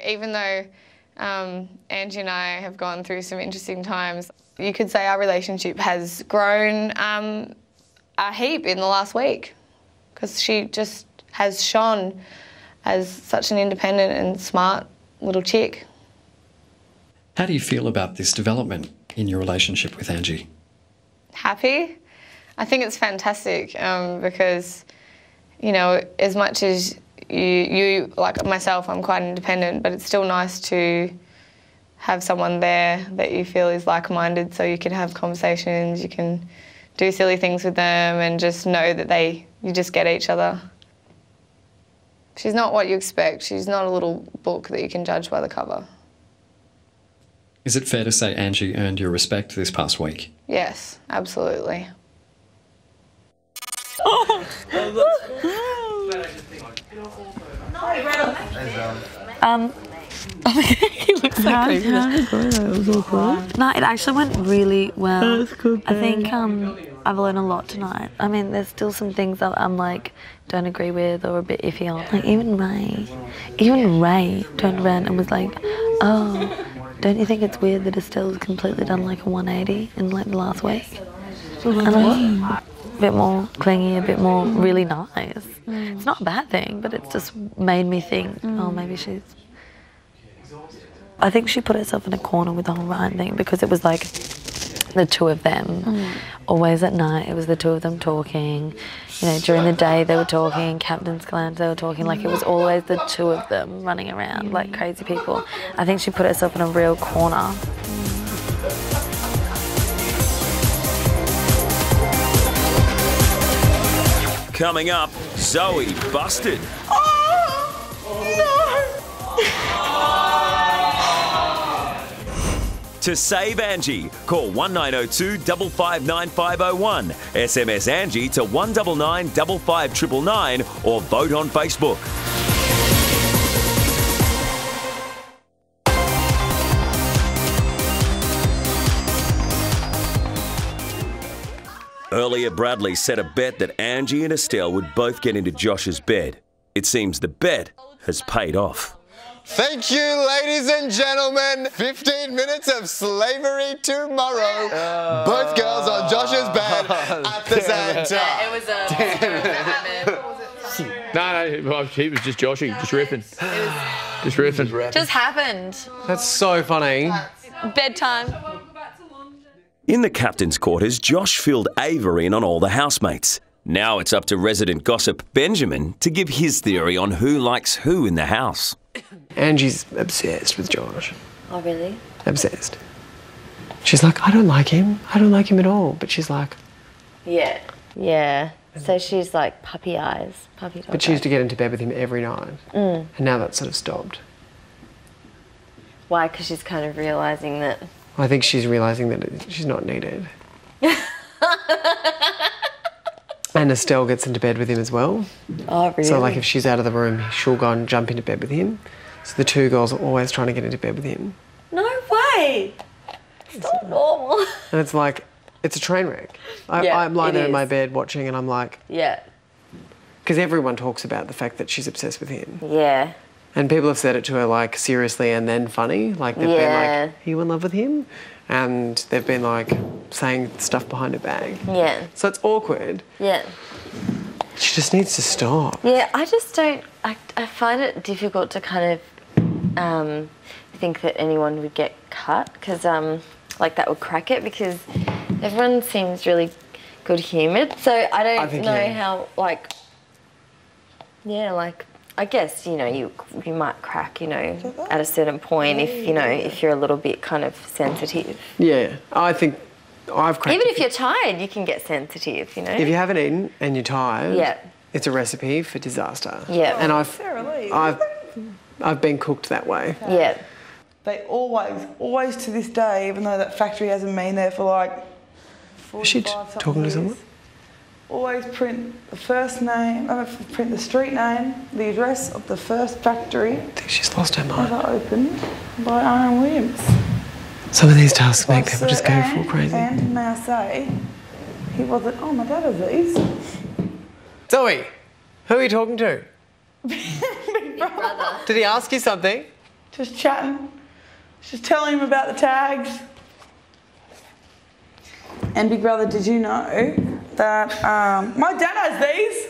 even though Angie and I have gone through some interesting times, you could say our relationship has grown a heap in the last week, because she just has shone as such an independent and smart little chick. How do you feel about this development in your relationship with Angie? Happy. I think it's fantastic because, you know, as much as you like myself, I'm quite independent, but it's still nice to have someone there that you feel is like-minded, so you can have conversations, you can do silly things with them and just know that you just get each other. She's not what you expect. She's not a little book that you can judge by the cover. Is it fair to say Angie earned your respect this past week? Yes, absolutely. He looks so creepy. No, it actually went really well. That's good. I think I've learned a lot tonight. I mean, there's still some things that I'm like don't agree with or a bit iffy on. Like even Ray turned around and was like, "Oh, don't you think it's weird that Estelle's completely done like a 180 in like the last week?" A bit more clingy, a bit more really nice. It's not a bad thing, but it's just made me think, oh, maybe she's... I think she put herself in a corner with the whole Ryan thing, because it was like the two of them. Always at night, it was the two of them talking. You know, during the day they were talking, Captain's Lounge they were talking, like it was always the two of them running around like crazy people. I think she put herself in a real corner. Coming up, Zoe busted. To save Angie, call 1902 559 501, SMS Angie to 199 55999 or vote on Facebook. Earlier, Bradley set a bet that Angie and Estelle would both get into Josh's bed. It seems the bet has paid off. Thank you, ladies and gentlemen. 15 minutes of slavery tomorrow. Both girls on Josh's bed at the same time. It was a... No, he was just Joshy, just riffing. Just riffing. Just happened. That's so funny. Bedtime. In the captain's quarters, Josh filled Ava in on all the housemates. Now it's up to resident gossip Benjamin to give his theory on who likes who in the house. Angie's obsessed with Josh. Oh, really? Obsessed. She's like, I don't like him. I don't like him at all. But she's like... Yeah. Yeah. So she's like puppy eyes. Puppy dog But she used to eyes. get into bed with him every night. And now that's sort of stopped. Why? Because she's kind of realising that... I think she's realising that she's not needed. And Estelle gets into bed with him as well. Oh, really? So, like, if she's out of the room, she'll go and jump into bed with him. So the two girls are always trying to get into bed with him. No way! It's not normal. And it's like, it's a train wreck. Yeah, I'm lying it there in is. my bed watching and I'm like... Yeah. Because everyone talks about the fact that she's obsessed with him. Yeah. And people have said it to her, like, seriously and then funny. Like, they've been like, are you in love with him? And they've been, like, saying stuff behind her back. Yeah. So it's awkward. Yeah. She just needs to stop. Yeah, I just don't... I find it difficult to kind of think that anyone would get cut, because, like, that would crack it, because everyone seems really good-humoured. So I don't know how, like... Yeah, like... I guess, you know, you might crack, you know, at a certain point if, you know, if you're a little bit kind of sensitive. Yeah, I think I've cracked... Even if you're tired, you can get sensitive, you know? If you haven't eaten and you're tired, yeah, it's a recipe for disaster. Yeah. And I've been cooked that way. Yeah. They always to this day, even though that factory hasn't been there for like 45 Is she talking to someone? Always print the first name, print the street name, the address of the first factory. I think she's lost her mind. Ever opened by Aaron Williams. Some of these tasks make people just go full crazy. And may I say, he wasn't, oh, my dad has these. Zoe, who are you talking to? Big brother. Did he ask you something? just chatting, just telling him about the tags. And Big Brother, did you know that my dad has these?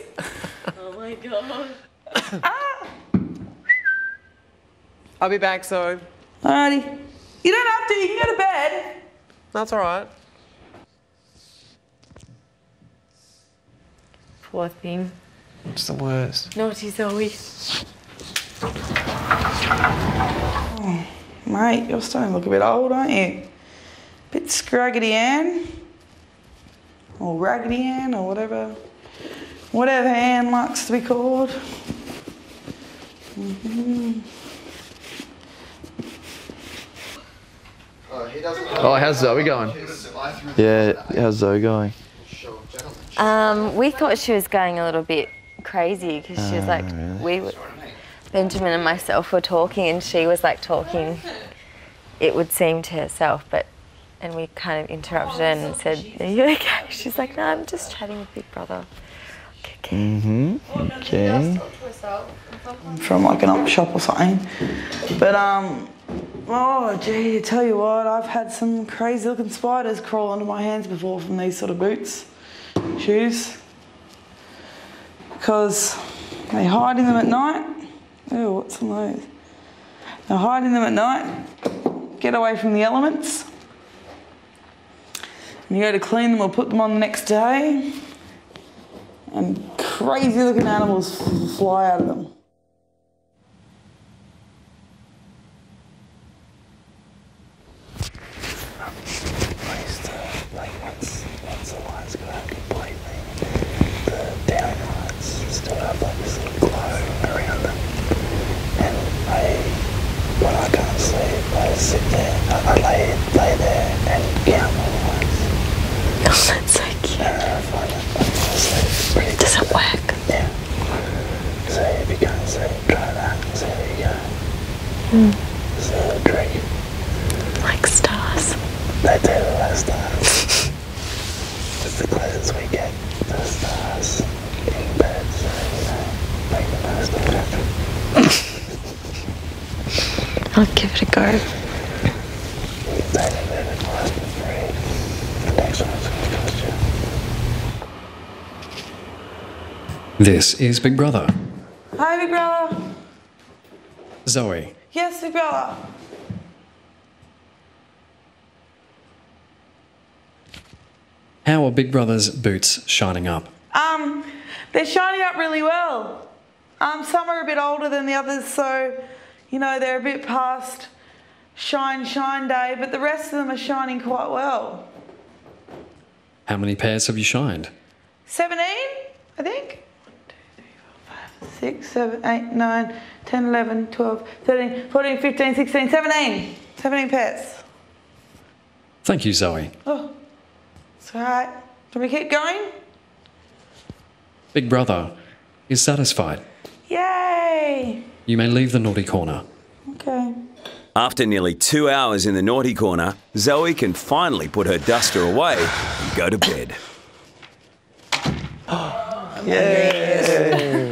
Oh my God. I'll be back soon. Alrighty. You don't have to, you can go to bed. That's all right. Poor thing. It's the worst. Naughty Zoe. Oh, mate, you're starting to look a bit old, aren't you? Bit scraggedy Ann. Or Raggedy Ann, or whatever. Whatever Ann likes to be called. Oh, how's Zoe going? Yeah, how's Zoe going? We thought she was going a little bit crazy because she was like, Benjamin and myself were talking and she was like talking, it would seem to herself, and we kind of interrupted her and said, are you okay? She's like, no, I'm just chatting with Big Brother. Okay. Okay. From like an op shop or something. But oh gee, I tell you what, I've had some crazy looking spiders crawl under my hands before from these sort of boots, shoes. Because they hide in them at night. Oh, what's some of those? They hide in them at night, get away from the elements. And you go to clean them or put them on the next day, and crazy looking animals fly out of them. Once the lights go out completely, the down lights still have like this little glow around them. And when I can't sleep, I sit there, I lay there and count the lights. Oh, that's so cute. And I find that I fall asleep pretty Does it work? Yeah. So if you can't sleep, try that and see how you go. It's a trick. Like stars. They do look like stars. It's the closest we get to the stars in bed, so make the most of it. I'll give it a go. Take a bit of advice for free. The next one's going to cost you. This is Big Brother. Hi, Big Brother. Zoe. Yes, Big Brother. How are Big Brother's boots shining up? They're shining up really well. Some are a bit older than the others, so, you know, they're a bit past shine day, but the rest of them are shining quite well. How many pairs have you shined? 17, I think. 1, 2, 3, 4, 5, 6, 7, 8, 9, 10, 11, 12, 13, 14, 15, 16, 17. 17 pairs. Thank you, Zoe. Oh, it's all right. Do we keep going? Big Brother is satisfied. Yay! You may leave the naughty corner. Okay. After nearly 2 hours in the naughty corner, Zoe can finally put her duster away and go to bed. Yay!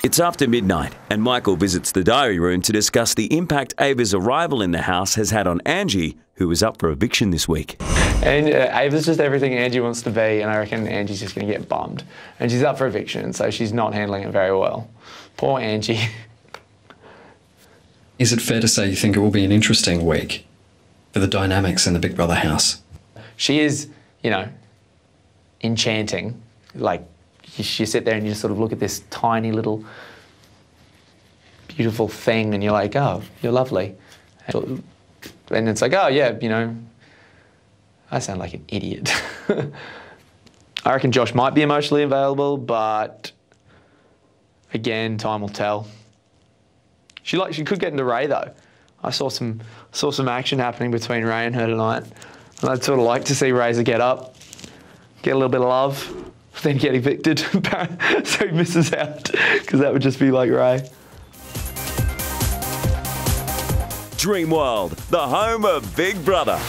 It's after midnight, and Michael visits the diary room to discuss the impact Ava's arrival in the house has had on Angie, who was up for eviction this week. And Ava's just everything Angie wants to be, and I reckon Angie's just going to get bummed. And she's up for eviction, so she's not handling it very well. Poor Angie. Is it fair to say you think it will be an interesting week for the dynamics in the Big Brother house? She is, you know, enchanting. Like, you sit there and you just sort of look at this tiny little beautiful thing and you're like, oh, you're lovely. And it's like, oh yeah, you know, I sound like an idiot. I reckon Josh might be emotionally available, but again, time will tell. She could get into Ray though. I saw some action happening between Ray and her tonight. And I'd sort of like to see Razor get up, get a little bit of love, then get evicted so he misses out, because that would just be like Ray. Dream World, the home of Big Brother.